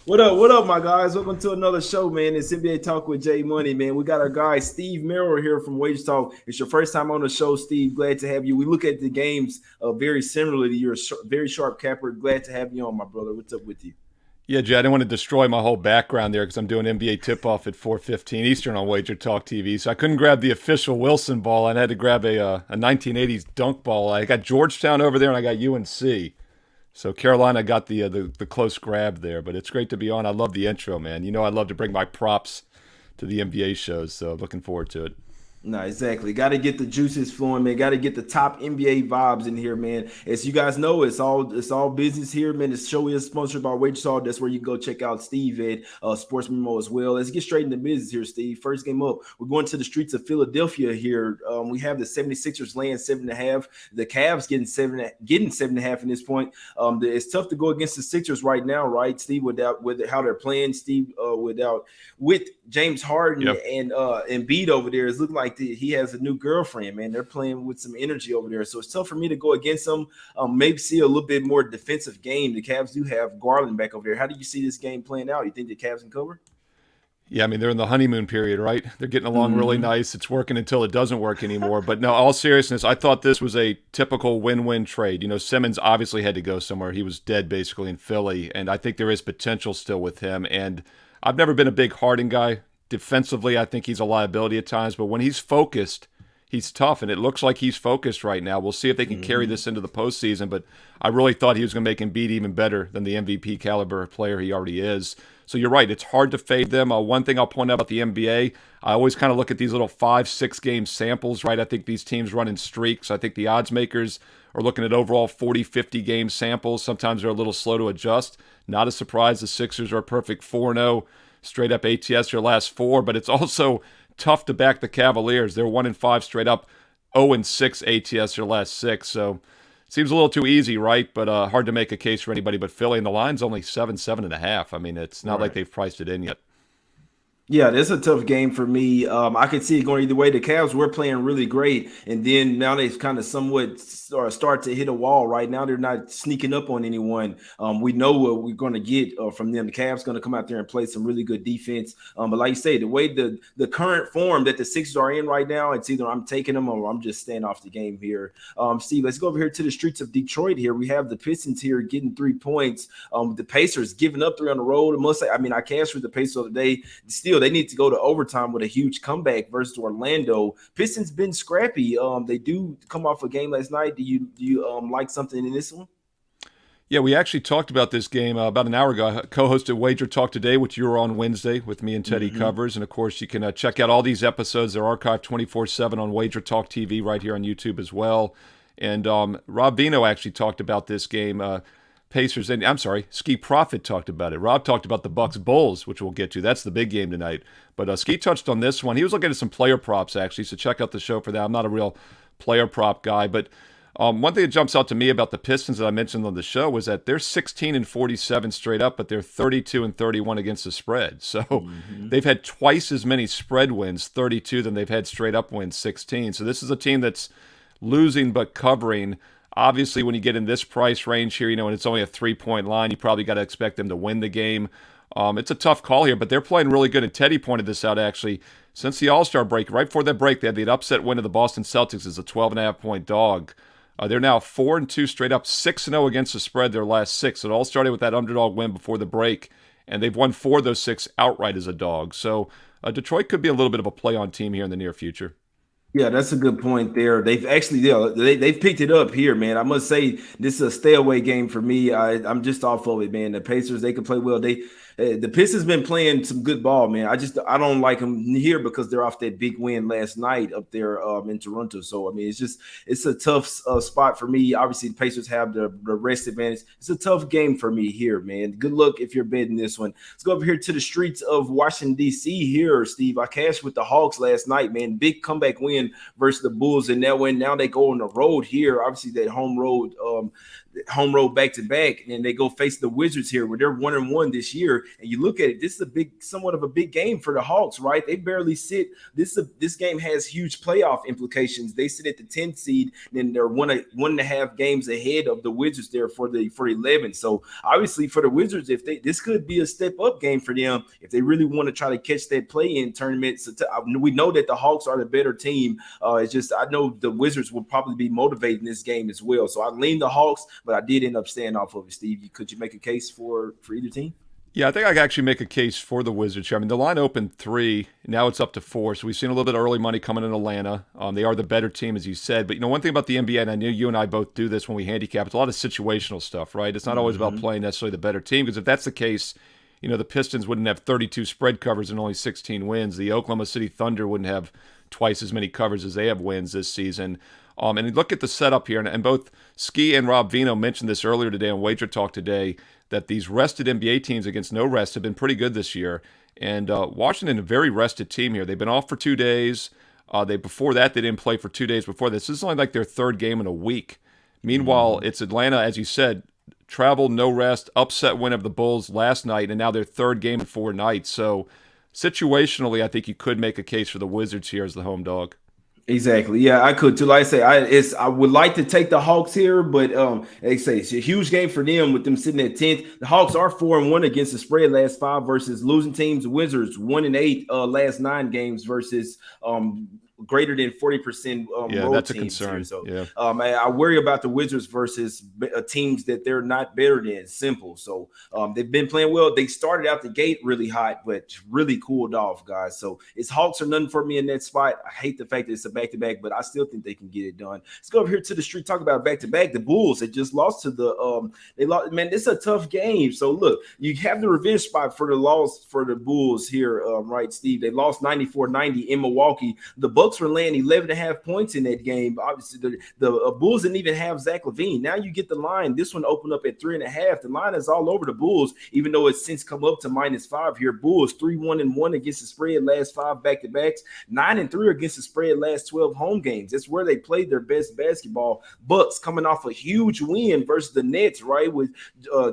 What up, my guys? Welcome to another show, man. It's NBA Talk with Jay Money, man. We got our guy Steve Merril here from WagerTalk. It's your first time on the show, Steve. Glad to have you. We look at the games very similarly. You're a very sharp capper. Glad to have you on, my brother. What's up with you? Yeah, Jay, I didn't want to destroy my whole background there because I'm doing NBA tip-off at 4:15 Eastern on WagerTalk TV, so I couldn't grab the official Wilson ball. I had to grab a 1980s dunk ball. I got Georgetown over there, and I got UNC. So Carolina got the close grab there, but it's great to be on. I love the intro, man. You know I love to bring my props to the NBA shows, so looking forward to it. No, exactly. Got to get the juices flowing, man. Got to get the top NBA vibes in here, man. As you guys know, it's all business here, man. The show is sponsored by WagerTalk. That's where you can go check out Steve at Sports Memo as well. Let's get straight into business here, Steve. First game up, we're going to the streets of Philadelphia here. We have the 76ers laying 7.5. The Cavs getting 7.5 in this point. It's tough to go against the Sixers right now, right, Steve? With how they're playing, Steve. With James Harden and Embiid over there, it's looking like he has a new girlfriend, man. They're playing with some energy over there. So it's tough for me to go against them. Maybe see a little bit more defensive game. The Cavs do have Garland back over there. How do you see this game playing out? You think the Cavs can cover? Yeah, I mean, they're in the honeymoon period, right? They're getting along really nice. It's working until it doesn't work anymore. But no, all seriousness, I thought this was a typical win-win trade. You know, Simmons obviously had to go somewhere. He was dead basically in Philly, and I think there is potential still with him. And I've never been a big Harden guy. Defensively, I think he's a liability at times, but when he's focused, he's tough, and it looks like he's focused right now. We'll see if they can carry this into the postseason, but I really thought he was going to make Embiid even better than the MVP caliber player he already is. So you're right, it's hard to fade them. One thing I'll point out about the NBA, I always kind of look at these little 5-6 game samples, right? I think these teams run in streaks. I think the odds makers are looking at overall 40-50 game samples. Sometimes they're a little slow to adjust. Not a surprise the Sixers are a perfect 4-0. Straight up ATS your last 4, but it's also tough to back the Cavaliers. They're 1-5 straight up, 0-6 ATS your last 6. So seems a little too easy, right? But hard to make a case for anybody but Philly. And the line's only 7.5. I mean, it's not like they've priced it in yet. Yeah, that's a tough game for me. I could see it going either way. The Cavs were playing really great, and then now they've kind of somewhat start to hit a wall. Right now, they're not sneaking up on anyone. We know what we're going to get from them. The Cavs going to come out there and play some really good defense. But like you say, the way the current form that the Sixers are in right now, it's either I'm taking them or I'm just staying off the game here. Steve, let's go over here to the streets of Detroit. Here we have the Pistons here getting 3 points. The Pacers giving up 3 on the road. I must say, I mean, I cashed with the Pacers today. Still, they need to go to overtime with a huge comeback versus Orlando. Pistons been scrappy. They do come off a game last night. Do you like something in this one? Yeah, we actually talked about this game about an hour ago. I co-hosted Wager Talk Today, which you were on Wednesday with me and Teddy Covers. And, of course, you can check out all these episodes. They're archived 24/7 on Wager Talk TV right here on YouTube as well. And Rob Vino actually talked about this game. Pacers, and I'm sorry, Ski Profit talked about it. Rob talked about the Bucks Bulls, which we'll get to. That's the big game tonight. But Ski touched on this one. He was looking at some player props, actually, so check out the show for that. I'm not a real player prop guy, but one thing that jumps out to me about the Pistons that I mentioned on the show was that they're 16-47 straight up, but they're 32-31 against the spread. So they've had twice as many spread wins, 32, than they've had straight up wins, 16. So this is a team that's losing but covering. Obviously, when you get in this price range here, and it's only a 3-point line, you probably got to expect them to win the game. It's a tough call here, but they're playing really good. And Teddy pointed this out, actually. Since the All-Star break, right before that break, they had the upset win of the Boston Celtics as a 12.5-point dog. They're now 4-2 straight up, 6-0 against the spread their last 6. It all started with that underdog win before the break, and they've won 4 of those 6 outright as a dog. So Detroit could be a little bit of a play-on team here in the near future. Yeah, that's a good point there. They've actually they've picked it up here, man. I must say this is a stay away game for me. I'm just off of it, man. The Pacers, they can play well. The Pistons been playing some good ball, man. I don't like them here because they're off that big win last night up there in Toronto. So I mean, it's a tough spot for me. Obviously, the Pacers have the rest advantage. It's a tough game for me here, man. Good luck if you're betting this one. Let's go over here to the streets of Washington D.C. here, Steve. I cashed with the Hawks last night, man. Big comeback win versus the Bulls in that win. Now they go on the road here. Obviously, that home road back to back, and they go face the Wizards here, where they're 1-1 this year. And you look at it, this is somewhat of a big game for the Hawks, right? They barely sit. This game has huge playoff implications. They sit at the 10th seed, and they're one and a half games ahead of the Wizards there for 11. So obviously for the Wizards, this could be a step up game for them if they really want to try to catch that play-in tournament. So we know that the Hawks are the better team. It's just I know the Wizards will probably be motivating this game as well. So I lean the Hawks, but I did end up staying off of it. Steve, could you make a case for either team? Yeah, I think I can actually make a case for the Wizards here. I mean, the line opened 3, now it's up to 4. So we've seen a little bit of early money coming in Atlanta. They are the better team, as you said. But, one thing about the NBA, and I know you and I both do this when we handicap, it's a lot of situational stuff, right? It's not always about playing necessarily the better team, because if that's the case, the Pistons wouldn't have 32 spread covers and only 16 wins. The Oklahoma City Thunder wouldn't have twice as many covers as they have wins this season. And look at the setup here, and both Ski and Rob Vino mentioned this earlier today on Wager Talk today, that these rested NBA teams against no rest have been pretty good this year. And Washington, a very rested team here. They've been off for 2 days. Before that, they didn't play for 2 days before this. This is only like their third game in a week. Meanwhile, it's Atlanta, as you said, travel, no rest, upset win of the Bulls last night, and now their third game in 4 nights. So situationally, I think you could make a case for the Wizards here as the home dog. Exactly. Yeah, I could too. Like I say, I would like to take the Hawks here, but they say it's a huge game for them with them sitting at 10th. The Hawks are 4-1 against the spread last 5 versus losing teams. Wizards 1-8 last 9 games versus greater than 40% road that's a teams concern. Here. So yeah. I worry about the Wizards versus teams that they're not better than. Simple. So they've been playing well. They started out the gate really hot, but really cooled off, guys. So it's Hawks or nothing for me in that spot. I hate the fact that it's a back-to-back, but I still think they can get it done. Let's go over here to the street, talk about back-to-back. The Bulls, they just lost to the they lost. Man, it's a tough game. So look, you have the revenge spot for the loss for the Bulls here, right, Steve? They lost 94-90 in Milwaukee. The Bucks were laying 11.5 points in that game. Obviously, the Bulls didn't even have Zach LaVine. Now you get the line. This one opened up at 3.5. The line is all over the Bulls, even though it's since come up to -5 here. Bulls 3-1-1 against the spread last 5 back-to-backs, 9-3 against the spread last 12 home games. That's where they played their best basketball. Bucks coming off a huge win versus the Nets, right, with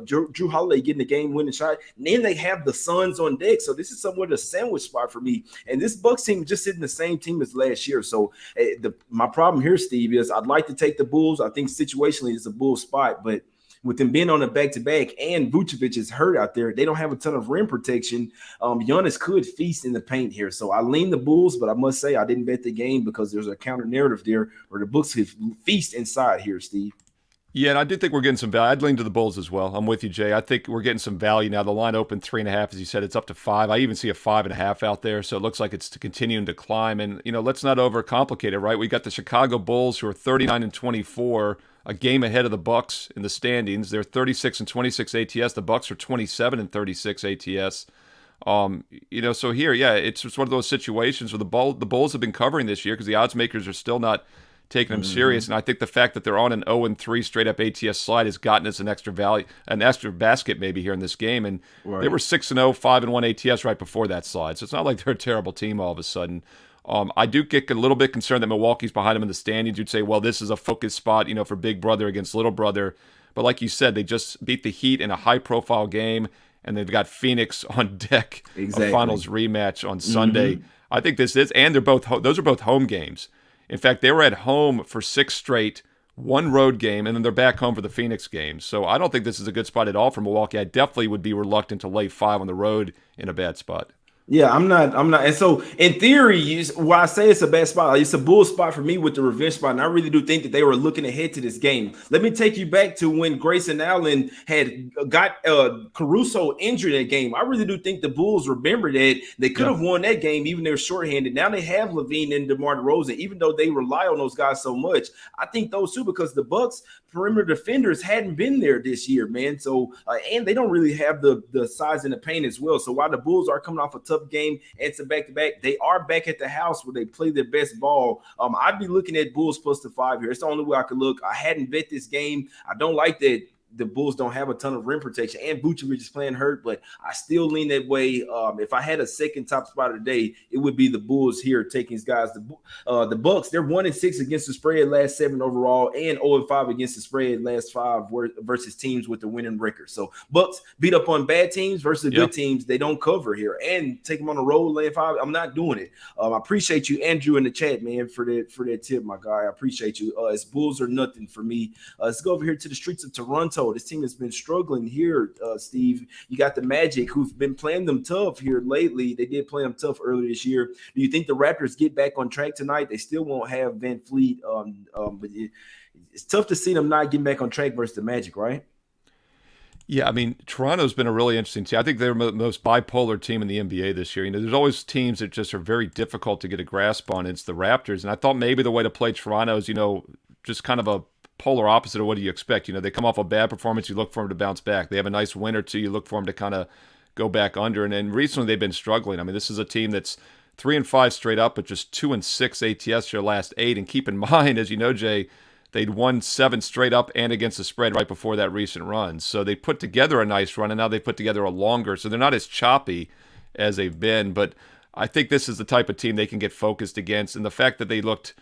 Drew Holiday getting the game-winning shot. And then they have the Suns on deck, so this is somewhat a sandwich spot for me. And this Bucks team just isn't the same team as last year. So my problem here, Steve, is I'd like to take the Bulls. I think situationally it's a Bulls spot, but with them being on a back-to-back and Vucevic is hurt out there, they don't have a ton of rim protection. Giannis could feast in the paint here. So I lean the Bulls, but I must say I didn't bet the game because there's a counter narrative there where the Bucks could feast inside here, Steve. Yeah, and I do think we're getting some value. I'd lean to the Bulls as well. I'm with you, Jay. I think we're getting some value now. The line opened 3.5, as you said. It's up to 5. I even see a 5.5 out there, so it looks like it's continuing to climb. And let's not overcomplicate it, right? We got the Chicago Bulls, who are 39-24, a game ahead of the Bucks in the standings. They're 36-26 ATS. The Bucks are 27-36 ATS. So here, it's just one of those situations where the Bulls have been covering this year because the odds makers are still not taking them serious. And I think the fact that they're on an 0-3 straight up ATS slide has gotten us an extra basket maybe here in this game. And They were 6-0, 5-1 ATS right before that slide. So it's not like they're a terrible team all of a sudden. I do get a little bit concerned that Milwaukee's behind them in the standings. You'd say, well, this is a focus spot, for big brother against little brother. But like you said, they just beat the Heat in a high-profile game, and they've got Phoenix on deck, a finals rematch on Sunday. I think this is, and those are both home games. In fact, they were at home for 6 straight, 1 road game, and then they're back home for the Phoenix game. So I don't think this is a good spot at all for Milwaukee. I definitely would be reluctant to lay 5 on the road in a bad spot. Yeah, I'm not. And so in theory, why I say it's a bad spot, it's a bull spot for me with the revenge spot. And I really do think that they were looking ahead to this game. Let me take you back to when Grayson Allen had got Caruso injured in that game. I really do think the Bulls remember that they could have won that game, even they're shorthanded. Now they have LaVine and DeMar DeRozan, even though they rely on those guys so much. I think those two, because the Bucks perimeter defenders hadn't been there this year, man. So and they don't really have the size and the paint as well. So while the Bulls are coming off a tough game and it's a back-to-back, they are back at the house where they play their best ball. I'd be looking at Bulls +5 here. It's the only way I could look. I hadn't bet this game. I don't like that the Bulls don't have a ton of rim protection, and Vucevic is playing hurt, but I still lean that way. If I had a second top spot of the day, it would be the Bulls here taking these guys. The Bucks, they're 1-6 against the spread last 7 overall, and 0-5 against the spread last 5 versus teams with the winning record. So Bucks beat up on bad teams versus good teams. They don't cover here and take them on the road laying 5. I'm not doing it. I appreciate you, Andrew, in the chat, man, for that tip, my guy. I appreciate you. It's Bulls or nothing for me. Let's go over here to the streets of Toronto. This team has been struggling here, Steve. You got the Magic, who've been playing them tough here lately. They did play them tough earlier this year. Do you think the Raptors get back on track tonight? They still won't have Van Fleet, but it's tough to see them not getting back on track versus the Magic, right? Yeah, I mean, Toronto's been a really interesting team. I think they're the most bipolar team in the NBA this year. You know, there's always teams that just are very difficult to get a grasp on. It's the Raptors, and I thought maybe the way to play Toronto is, you know, just kind of a polar opposite of what do you expect. You know, they come off a bad performance, you look for them to bounce back. They have a nice win or two, you look for them to kind of go back under. And then recently they've been struggling. I mean, this is a team that's 3-5 straight up, but just 2-6 ATS their last 8. And keep in mind, as you know, Jay, they'd won 7 straight up and against the spread right before that recent run. So they put together a nice run, and now they put together a longer. So they're not as choppy as they've been. But I think this is the type of team they can get focused against. And the fact that they looked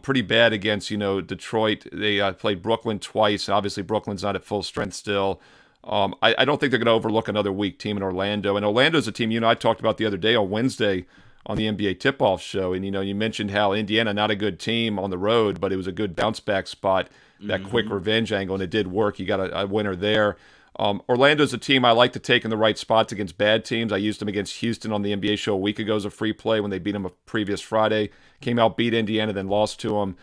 pretty bad against, you know, Detroit. They played Brooklyn twice. Obviously, Brooklyn's not at full strength still. I don't think they're going to overlook another weak team in Orlando. And Orlando's a team, you know, I talked about the other day on Wednesday on the NBA tip-off show. And, you know, you mentioned how Indiana, not a good team on the road, but it was a good bounce-back spot, that quick revenge angle, and it did work. You got a winner there. Orlando's a team I like to take in the right spots against bad teams. I used them against Houston on the NBA show a week ago as a free play when they beat them a previous Friday. Came out, beat Indiana, then lost to them.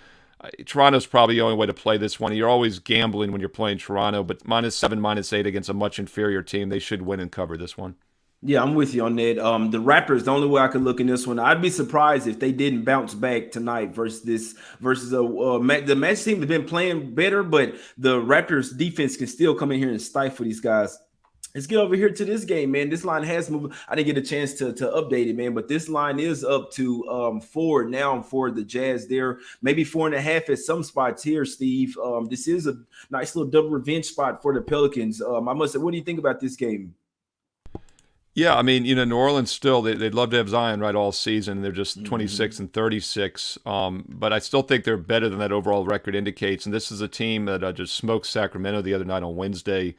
Toronto's probably the only way to play this one. You're always gambling when you're playing Toronto, but -7, -8 against a much inferior team. They should win and cover this one. Yeah, I'm with you on that. The Raptors, the only way I could look in this one, I'd be surprised if they didn't bounce back tonight versus the Magic team have been playing better, but the Raptors defense can still come in here and stifle these guys. Let's get over here to this game, man. This line has moved. I didn't get a chance to update it, man, but this line is up to 4 now for the Jazz there. Maybe 4.5 at some spots here, Steve. This is a nice little double revenge spot for the Pelicans. I must say, what do you think about this game? Yeah, I mean, you know, New Orleans still, they'd love to have Zion right all season. They're just 26 and 36. But I still think they're better than that overall record indicates. And this is a team that just smoked Sacramento the other night on Wednesday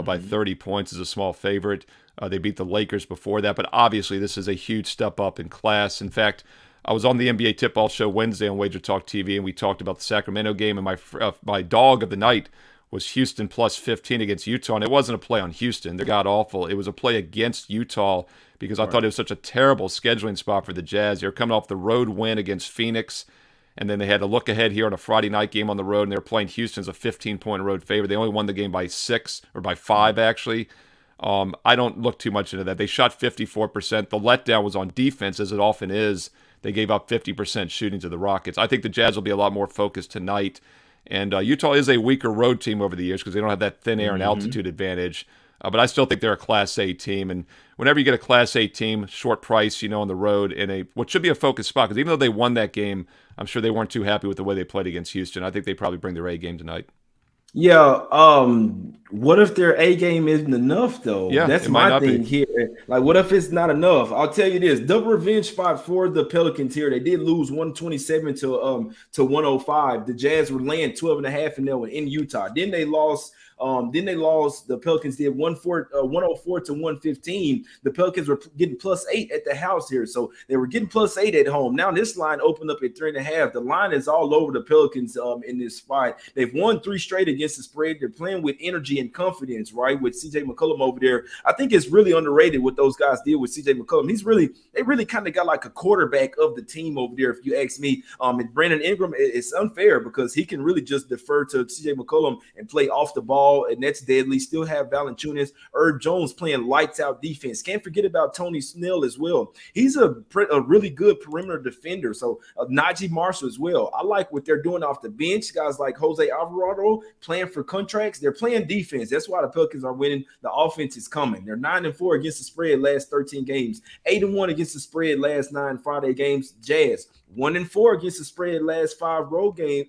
by 30 points as a small favorite. They beat the Lakers before that. But obviously, this is a huge step up in class. In fact, I was on the NBA tip-off show Wednesday on WagerTalk TV, and we talked about the Sacramento game. And my dog of the night was Houston +15 against Utah, and it wasn't a play on Houston. They're god-awful. It was a play against Utah because I thought it was such a terrible scheduling spot for the Jazz. They were coming off the road win against Phoenix, and then they had to look ahead here on a Friday night game on the road, and they were playing Houston as a 15-point road favorite. They only won the game by 6, or by 5, actually. I don't look too much into that. They shot 54%. The letdown was on defense, as it often is. They gave up 50% shooting to the Rockets. I think the Jazz will be a lot more focused tonight. And Utah is a weaker road team over the years because they don't have that thin air and altitude advantage. But I still think they're a Class A team. And whenever you get a Class A team, short price, you know, on the road in what should be a focused spot, because even though they won that game, I'm sure they weren't too happy with the way they played against Houston. I think they probably bring their A game tonight. Yeah. What if their A game isn't enough though? Yeah, that's my thing here. Like, what if it's not enough? I'll tell you this: double revenge spot for the Pelicans here. They did lose 127 to 105. The Jazz were laying 12.5 in there in Utah. Then they lost. The Pelicans did 104 to 115. The Pelicans were getting +8 at the house here. So they were getting +8 at home. Now this line opened up at 3.5. The line is all over the Pelicans in this spot. They've won 3 straight against the spread. They're playing with energy and confidence, right? With CJ McCollum over there. I think it's really underrated what those guys did with CJ McCollum. They really kind of got like a quarterback of the team over there, if you ask me. And Brandon Ingram, it's unfair because he can really just defer to CJ McCollum and play off the ball. And that's deadly. Still have Valanciunas, Herb Jones playing lights out defense. Can't forget about Tony Snell as well. He's a really good perimeter defender. So Najee Marshall as well. I like what they're doing off the bench. Guys like Jose Alvarado playing for contracts. They're playing defense. That's why the Pelicans are winning. The offense is coming. They're 9-4 against the spread last 13 games. 8-1 against the spread last 9 Friday games. Jazz 1-4 against the spread last 5 road games.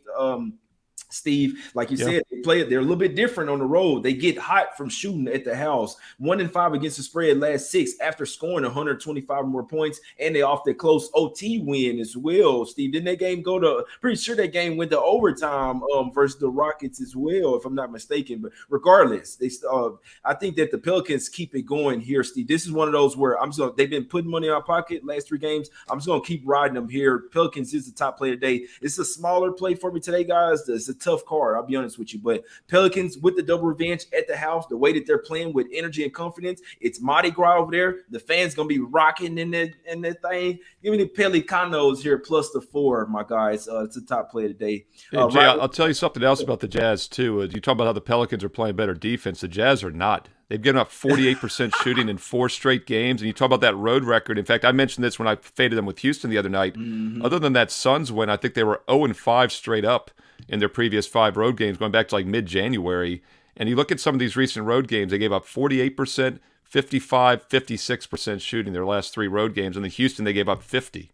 Steve, like you said, they're a little bit different on the road. They get hot from shooting at the house. 1-5 against the spread last 6 after scoring 125 more points, and they off the close OT win as well. Steve, didn't that game go to? Pretty sure that game went to overtime versus the Rockets as well, if I'm not mistaken. But regardless, I think that the Pelicans keep it going here, Steve. This is one of those where they've been putting money in our pocket last 3 games. I'm just gonna keep riding them here. Pelicans is the top play today. It's a smaller play for me today, guys. It's a tough card, I'll be honest with you, but Pelicans with the double revenge at the house, the way that they're playing with energy and confidence, it's Mardi Gras over there. The fans gonna be rocking in that thing. Give me the Pelicanos here plus the 4, my guys. It's a top play today. Hey, Jay, I'll tell you something else about the Jazz too. You talk about how the Pelicans are playing better defense. The Jazz are not. They've given up 48% shooting in 4 straight games. And you talk about that road record. In fact, I mentioned this when I faded them with Houston the other night. Mm-hmm. Other than that Suns win, I think they were 0-5 straight up in their previous 5 road games, going back to like mid-January. And you look at some of these recent road games, they gave up 48%, 55, 56% shooting their last 3 road games. And in Houston, they gave up 50.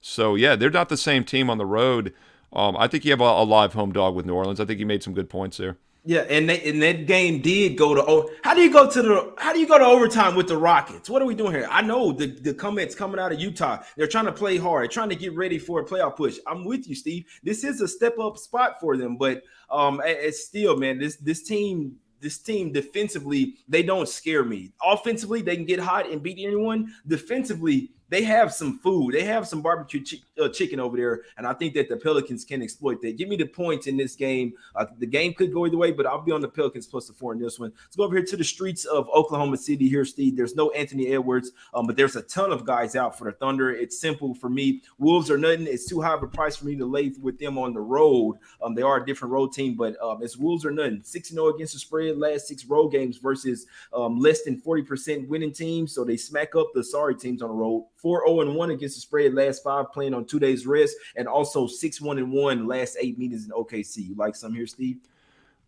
So, yeah, they're not the same team on the road. I think you have a live home dog with New Orleans. I think you made some good points there. Yeah, and that game did go to how do you go to overtime with the Rockets? What are we doing here? I know the comments coming out of Utah. They're trying to play hard, trying to get ready for a playoff push. I'm with you, Steve. This is a step up spot for them, but it's still, man, this team defensively, they don't scare me. Offensively, they can get hot and beat anyone. Defensively, they have some food. They have some barbecue chicken over there, and I think that the Pelicans can exploit that. Give me the points in this game. The game could go either way, but I'll be on the Pelicans plus the 4 in this one. Let's go over here to the streets of Oklahoma City here, Steve. There's no Anthony Edwards, but there's a ton of guys out for the Thunder. It's simple for me. Wolves are nothing. It's too high of a price for me to lay with them on the road. They are a different road team, but it's Wolves or nothing. 6-0 against the spread last 6 road games versus less than 40% winning teams, so they smack up the sorry teams on the road. 4-0-1 against the spread last 5 playing on 2 days rest, and also 6-1-1 last 8 meetings in OKC. You like some here, Steve?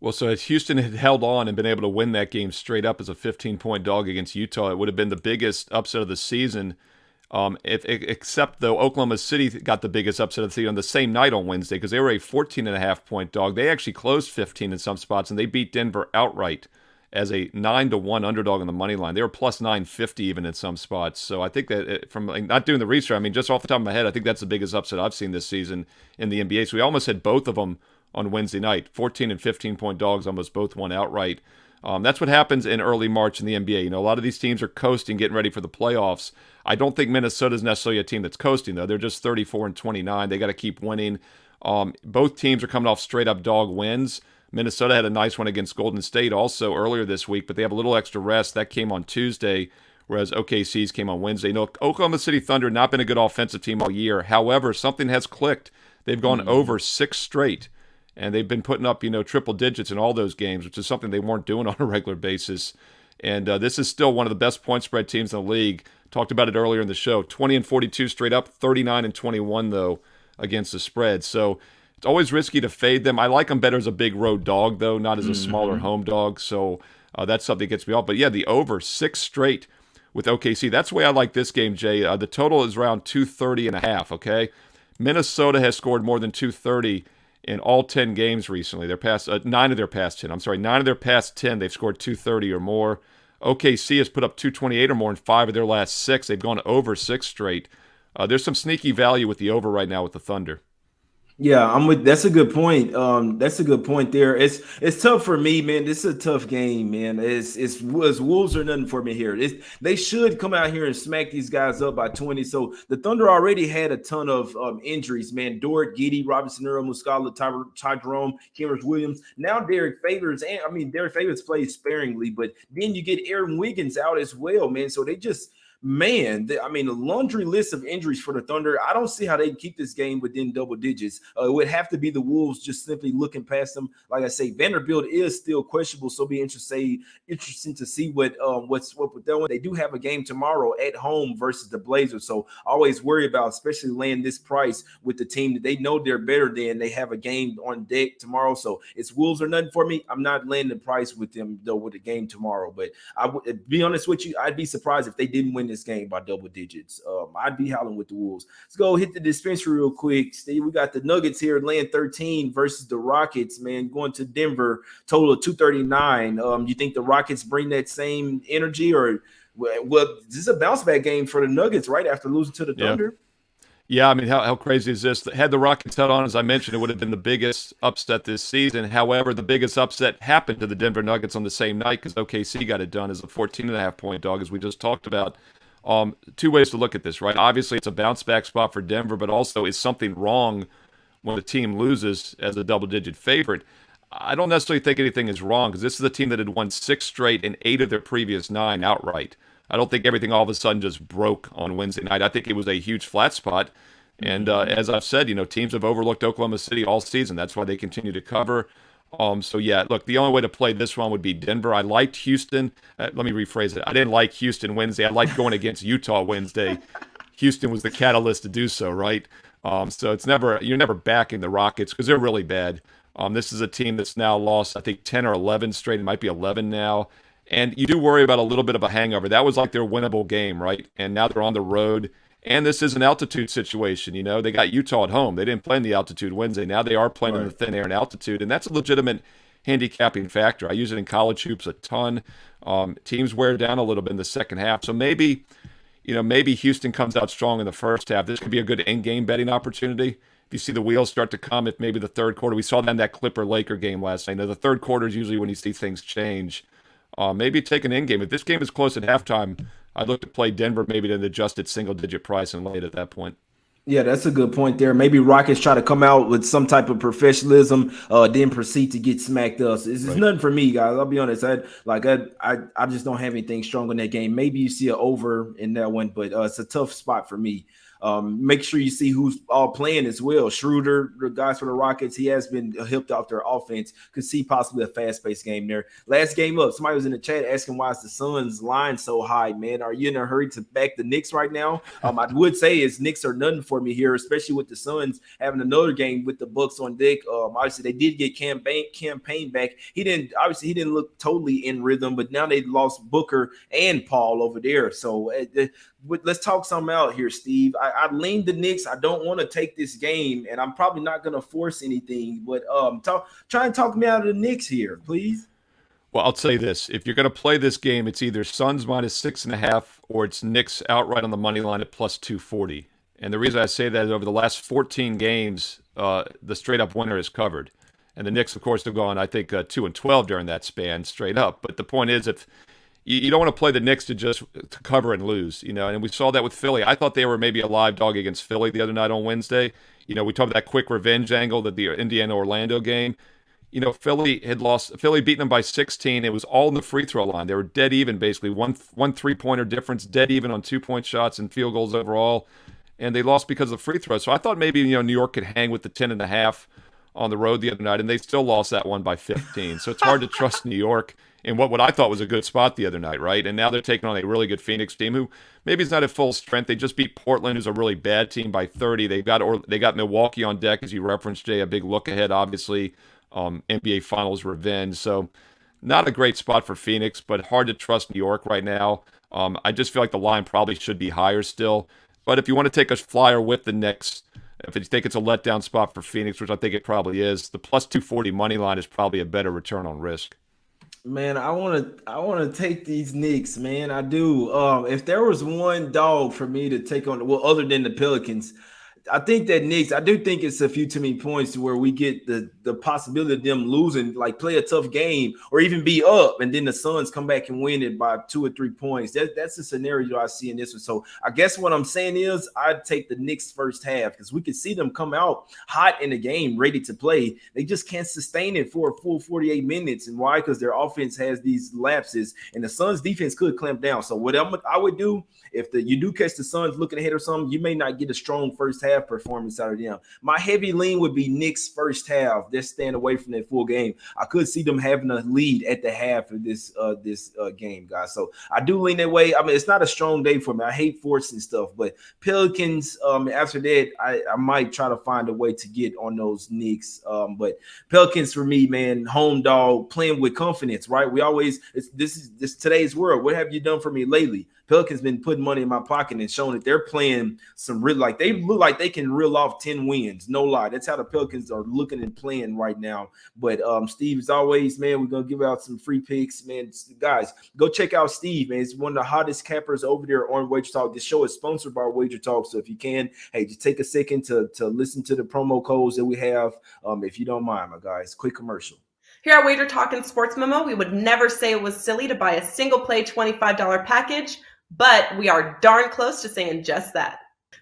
Well, so if Houston had held on and been able to win that game straight up as a 15-point dog against Utah, it would have been the biggest upset of the season. Except though Oklahoma City got the biggest upset of the season on the same night on Wednesday because they were a 14.5-point dog. They actually closed 15 in some spots, and they beat Denver outright as a 9-1 underdog on the money line. They were plus 950 even in some spots. So I think that from not doing the research, I mean, just off the top of my head, I think that's the biggest upset I've seen this season in the NBA. So we almost had both of them on Wednesday night. 14 and 15-point dogs almost both won outright. That's what happens in early March in the NBA. You know, a lot of these teams are coasting, getting ready for the playoffs. I don't think Minnesota is necessarily a team that's coasting, though. They're just 34-29. They got to keep winning. Both teams are coming off straight-up dog wins. Minnesota had a nice one against Golden State also earlier this week, but they have a little extra rest. That came on Tuesday, whereas OKC's came on Wednesday. You know, Oklahoma City Thunder not been a good offensive team all year. However, something has clicked. They've gone over 6 straight, and they've been putting up, triple digits in all those games, which is something they weren't doing on a regular basis. And this is still one of the best point spread teams in the league. Talked about it earlier in the show. 20-42 straight up, 39-21 though against the spread. So it's always risky to fade them. I like them better as a big road dog, though, not as a smaller home dog. So that's something that gets me off. But, yeah, the over 6 straight with OKC. That's the way I like this game, Jay. The total is around 230.5, okay? Minnesota has scored more than 230 in all 10 games recently. They're past 9 of their past 10. 9 of their past 10, they've scored 230 or more. OKC has put up 228 or more in 5 of their last 6. They've gone over 6 straight. There's some sneaky value with the over right now with the Thunder. Yeah, I'm with. That's a good point. That's a good point there. It's tough for me, man. This is a tough game, man. It's Wolves or nothing for me here. They should come out here and smack these guys up by 20. So the Thunder already had a ton of injuries, man. Dort, Giddey, Robinson, Earl, Muscala, Ty Jerome, Cameron Williams. Now Derek Favors, Derek Favors plays sparingly, but then you get Aaron Wiggins out as well, man. So they just. Man, a laundry list of injuries for the Thunder. I don't see how they can keep this game within double digits. It would have to be the Wolves just simply looking past them. Like I say, Vanderbilt is still questionable, so it'll be interesting to see what's with them. They do have a game tomorrow at home versus the Blazers, so always worry about, especially laying this price with the team that they know they're better than. They have a game on deck tomorrow, so it's Wolves or nothing for me. I'm not laying the price with them though with the game tomorrow, but I would be honest with you, I'd be surprised if they didn't win this this game by double digits. I'd be howling with the Wolves. Let's go hit the dispensary real quick, Steve. We got the Nuggets here laying 13 versus the Rockets, man, going to Denver, total of 239. You think the Rockets bring that same energy, or well, this is a bounce back game for the Nuggets right after losing to the Thunder? Yeah, I mean, how crazy is this? Had the Rockets held on, as I mentioned, it would have been the biggest upset this season. However, the biggest upset happened to the Denver Nuggets on the same night because OKC got it done as a 14.5-point dog, as we just talked about. Two ways to look at this, right? Obviously, it's a bounce-back spot for Denver, but also is something wrong when a team loses as a double-digit favorite? I don't necessarily think anything is wrong because this is a team that had won 6 straight and 8 of their previous 9 outright. I don't think everything all of a sudden just broke on Wednesday night. I think it was a huge flat spot. And as I've said, teams have overlooked Oklahoma City all season. That's why they continue to cover. So, yeah, look, the only way to play this one would be Denver. I liked Houston. Let me rephrase it. I didn't like Houston Wednesday. I liked going against Utah Wednesday. Houston was the catalyst to do so, right? So you're never backing the Rockets because they're really bad. This is a team that's now lost, I think, 10 or 11 straight. It might be 11 now. And you do worry about a little bit of a hangover. That was like their winnable game, right? And now they're on the road. And this is an altitude situation. They got Utah at home. They didn't play in the altitude Wednesday. Now they are playing in the thin air and altitude. And that's a legitimate handicapping factor. I use it in college hoops a ton. Teams wear down a little bit in the second half. So maybe Houston comes out strong in the first half. This could be a good in-game betting opportunity. If you see the wheels start to come, if maybe the third quarter, we saw that in that Clipper-Laker game last night. Now, the third quarter is usually when you see things change. Maybe take an in-game. If this game is close at halftime, I'd look to play Denver maybe at an adjusted single-digit price and lay it at that point. Yeah, that's a good point there. Maybe Rockets try to come out with some type of professionalism, then proceed to get smacked up. It's nothing for me, guys. I'll be honest. I just don't have anything strong in that game. Maybe you see an over in that one, but it's a tough spot for me. Make sure you see who's all playing as well. Schroeder, the guys for the Rockets, he has been helped out their offense. Could see possibly a fast-paced game there. Last game up, somebody was in the chat asking why is the Suns line so high, man? Are you in a hurry to back the Knicks right now? I would say it's Knicks or nothing for me here, especially with the Suns having another game with the Bucks on deck. Obviously, they did get campaign back. He didn't look totally in rhythm, but now they lost Booker and Paul over there. So let's talk something out here, Steve. I lean the Knicks. I don't want to take this game, and I'm probably not going to force anything. But try and talk me out of the Knicks here, please. Well, I'll say this. If you're going to play this game, it's either Suns minus 6.5 or it's Knicks outright on the money line at plus 240. And the reason I say that is over the last 14 games, the straight-up winner is covered. And the Knicks, of course, have gone, I think, 2-12 during that span straight up. But the point is, if you don't want to play the Knicks to cover and lose, and we saw that with Philly. I thought they were maybe a live dog against Philly the other night on Wednesday. We talked about that quick revenge angle, the Indiana-Orlando game. Philly beating them by 16. It was all in the free throw line. They were dead even, basically. One three-pointer difference, dead even on 2-point shots and field goals overall. And they lost because of free throws. So I thought maybe, New York could hang with the 10.5 on the road the other night, and they still lost that one by 15. So it's hard to trust New York in what I thought was a good spot the other night, right? And now they're taking on a really good Phoenix team who maybe is not at full strength. They just beat Portland, who's a really bad team, by 30. They got Milwaukee on deck, as you referenced, Jay, a big look ahead, obviously, NBA Finals revenge. So not a great spot for Phoenix, but hard to trust New York right now. I just feel like the line probably should be higher still. But if you want to take a flyer with the Knicks, if you think it's a letdown spot for Phoenix, which I think it probably is, the plus 240 money line is probably a better return on risk. Man, I want to take these Knicks, man. I do. If there was one dog for me to take on, other than the Pelicans, I think that Knicks, I do think it's a few too many points to where we get the possibility of them losing, like play a tough game or even be up, and then the Suns come back and win it by 2 or 3 points. That's the scenario I see in this one. So I guess what I'm saying is I'd take the Knicks first half because we could see them come out hot in the game, ready to play. They just can't sustain it for a full 48 minutes. And why? Because their offense has these lapses, and the Suns defense could clamp down. So what I would do, if you do catch the Suns looking ahead or something, you may not get a strong first half performance out of them. My heavy lean would be Knicks first half. They're staying away from that full game. I could see them having a lead at the half of this game, guys. So I do lean that way. I mean, it's not a strong day for me. I hate forcing stuff, but Pelicans, after that, I might try to find a way to get on those Knicks. But Pelicans for me, man, home dog, playing with confidence, right? We always, this is today's world. What have you done for me lately? Pelicans been putting money in my pocket and showing that they're playing some real, like they look like they can reel off 10 wins. No lie. That's how the Pelicans are looking and playing right now. But Steve, as always, man, we're gonna give out some free picks, man. Guys, go check out Steve, man. He's one of the hottest cappers over there on Wager Talk. This show is sponsored by Wager Talk. So if you can, hey, just take a second to listen to the promo codes that we have. If you don't mind, my guys, quick commercial. Here at Wager Talk and Sports Memo, we would never say it was silly to buy a single play $25 package, but we are darn close to saying just that.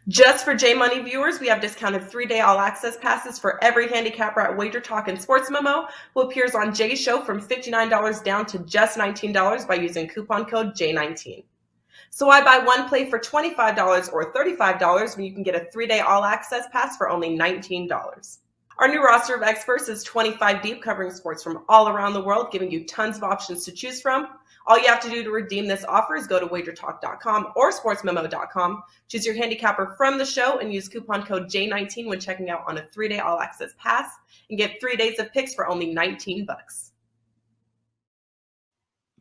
Just for J Money viewers, we have discounted 3-day all-access passes for every handicapper at Wager Talk and Sports Memo who appears on Jay's show from $59 down to just $19 by using coupon code J19. So why buy one play for $25 or $35 when you can get a 3-day all-access pass for only $19? Our new roster of experts is 25 deep, covering sports from all around the world, giving you tons of options to choose from. All you have to do to redeem this offer is go to WagerTalk.com or SportsMemo.com, choose your handicapper from the show, and use coupon code J19 when checking out on a 3-day all-access pass, and get 3 days of picks for only $19.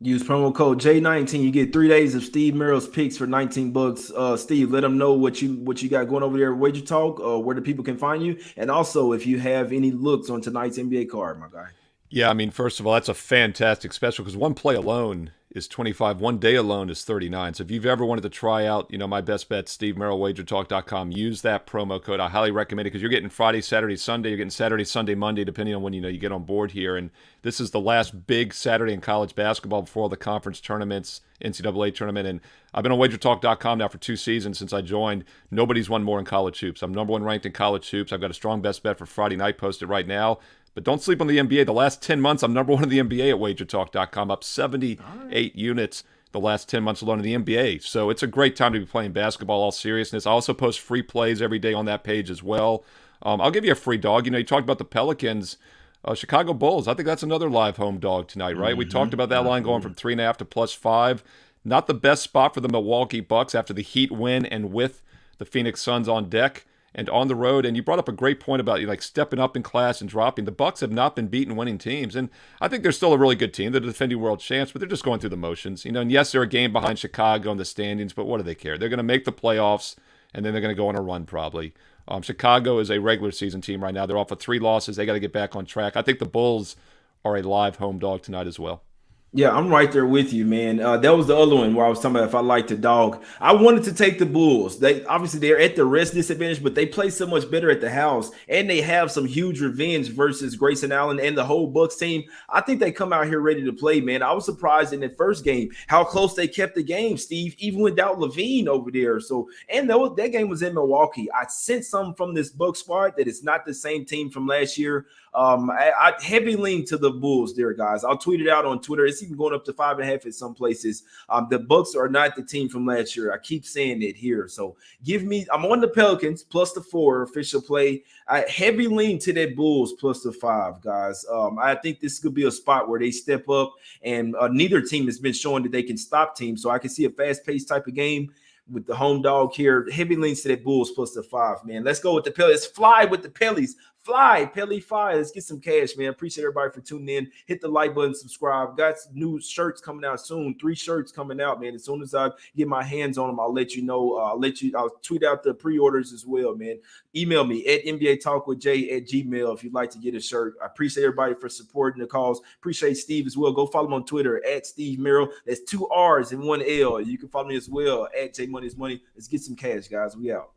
Use promo code J19. You get 3 days of Steve Merril's picks for $19. Steve, let them know what you got going over there at Wager Talk, where the people can find you, and also if you have any looks on tonight's NBA card, my guy. Yeah, I mean, first of all, that's a fantastic special because one play alone is 25. 1 day alone is 39. So if you've ever wanted to try out, my best bet, Steve Merril, WagerTalk.com, use that promo code. I highly recommend it because you're getting Friday, Saturday, Sunday. You're getting Saturday, Sunday, Monday, depending on when you get on board here. And this is the last big Saturday in college basketball before the conference tournaments, NCAA tournament. And I've been on WagerTalk.com now for 2 seasons since I joined. Nobody's won more in college hoops. I'm number 1 ranked in college hoops. I've got a strong best bet for Friday night posted right now. But don't sleep on the NBA. The last 10 months, I'm number 1 in the NBA at WagerTalk.com, up 78 units the last 10 months alone in the NBA. So it's a great time to be playing basketball, all seriousness. I also post free plays every day on that page as well. I'll give you a free dog. You talked about the Pelicans, Chicago Bulls. I think that's another live home dog tonight, right? We talked about that line going from 3.5 to +5. Not the best spot for the Milwaukee Bucks after the Heat win and with the Phoenix Suns on deck and on the road. And you brought up a great point about stepping up in class and dropping. The Bucks have not been beaten winning teams, and I think they're still a really good team. They're the defending world champs, but they're just going through the motions. And yes, they're a game behind Chicago in the standings, but what do they care? They're going to make the playoffs, and then they're going to go on a run probably. Chicago is a regular season team right now. They're off of 3 losses. They got to get back on track. I think the Bulls are a live home dog tonight as well. Yeah, I'm right there with you, man. That was the other one where I was talking about if I like the dog. I wanted to take the Bulls. They're at the rest disadvantage, but they play so much better at the house, and they have some huge revenge versus Grayson Allen and the whole Bucks team. I think they come out here ready to play, man. I was surprised in the first game how close they kept the game, Steve, even without Levine over there. So, and that game was in Milwaukee. I sensed something from this Bucks squad that it's not the same team from last year. I heavy lean to the Bulls there, guys. I'll tweet it out on Twitter. It's even going up to 5.5 at some places. The Bucks are not the team from last year. I keep saying it here. So I'm on the Pelicans plus the 4 official play. I heavy lean to that Bulls plus the 5, guys. I think this could be a spot where they step up, and neither team has been showing that they can stop teams. So I can see a fast-paced type of game with the home dog here. Heavy leans to that Bulls plus the 5, man. Let's go with the Pelicans. Fly with the Pellies. Fly, Pelly, fly. Let's get some cash, man. Appreciate everybody for tuning in. Hit the like button, subscribe. Got some new shirts coming out soon. 3 shirts coming out, man. As soon as I get my hands on them, I'll let you know. I'll tweet out the pre-orders as well, man. Email me at NbaTalkWithJay@gmail if you'd like to get a shirt. I appreciate everybody for supporting the cause. Appreciate Steve as well. Go follow him on Twitter at Steve Merril. That's 2 R's and 1 L. You can follow me as well at JMoneyIsMoney. Let's get some cash, guys. We out.